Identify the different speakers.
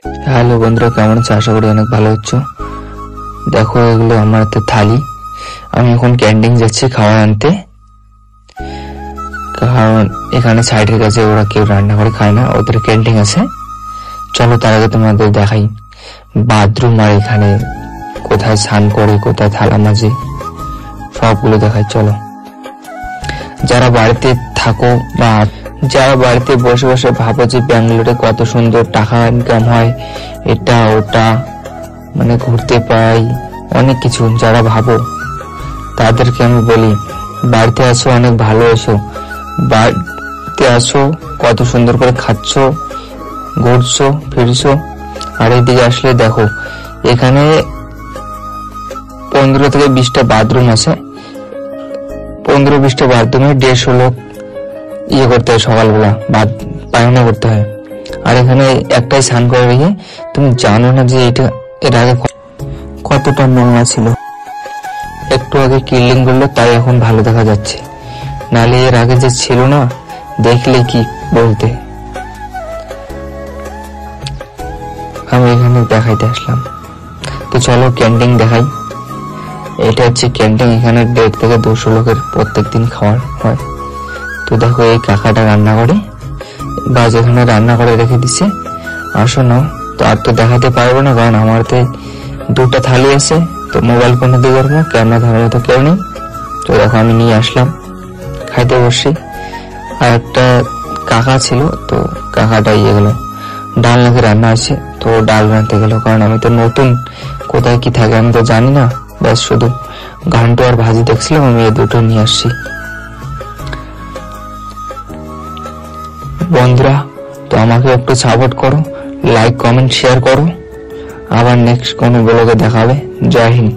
Speaker 1: Hello বন্ধুরা, কেমন আছো? আশা করি অনেক ভালো হচ্ছ। দেখো, এগুলো আমার হাতে থালি। আমি এখন ক্যান্টিন যাচ্ছি খাবার আনতে, কারণ এখানে সাইডের কাছে ওরা কেউ রান্না করে খায় না, ওদের ক্যান্টিন আছে। চলো তার আগে তোমাদের দেখাই বাথরুম, আর এখানে কোথায় স্নান করে, কোথায় থালা মাজে, সবগুলো দেখাই। চলো, যারা বাড়িতে থাকো বা যারা বাড়িতে বসে বসে ভাবো যে ব্যাঙ্গালোরে কত সুন্দর টাকা ইনকাম হয়, এটা ওটা, মানে ঘুরতে পাই অনেক কিছু, যারা ভাবো তাদেরকে আমি বলি বাড়িতে আসো, অনেক ভালো এসো, বাড়িতে আসো, কত সুন্দর করে খাচ্ছ, ঘুরছো ফিরছো। আর এইদিকে আসলে দেখো, এখানে 15 থেকে 20টা বাথরুম আছে। 15-20টা বাথরুমে 150 লোক ইয়ে করতে হয়, সকালবেলা পায়খানা করতে হয়। আর এখানে একটাই স্নান করে রেখে, তুমি জানো না যে এটা এর আগে কতটা নোংরা ছিল। একটু আগে ক্লিন করলো, তাই এখন ভালো দেখা যাচ্ছে, নালে এর আগে যে ছিল না, দেখলে কি বলতে। আমি এখানে দেখাইতে আসলাম। তো চলো ক্যান্টিন দেখাই। এটা হচ্ছে ক্যান্টিন, এখানে 150 থেকে 200 লোকের প্রত্যেকদিন খাওয়ার হয়। তো দেখো, এই কাকাটা রান্না করে বা যেখানে রান্না করে রেখে দিছে। আসো না, তো আর তো দেখাতে পারবো না, কারণ আমার হাতে 2টা থালি আছে, তো মোবাইল ফোনে দিয়ে করবো, ক্যামেরা ধরার তো কেউ নেই। তো দেখো, আমি নিয়ে আসলাম, খাইতে বসছি। আর একটা কাকা ছিল, তো কাকাটা ইয়ে গেল, ডাল নাকি রান্না আছে, তো ডাল রাঁধতে গেল, কারণ আমি তো নতুন, কোথায় কি থাকে আমি তো জানি না। ব্যাস শুধু ঘান্ট আর ভাজি দেখছিলাম, আমি এই দুটো নিয়ে আসছি। বন্ধুরা, তো আমাকে একটু সাপোর্ট করো, লাইক কমেন্ট শেয়ার করো। আবার নেক্সট কোনো ব্লগে দেখাবে। জয় হিন্দ।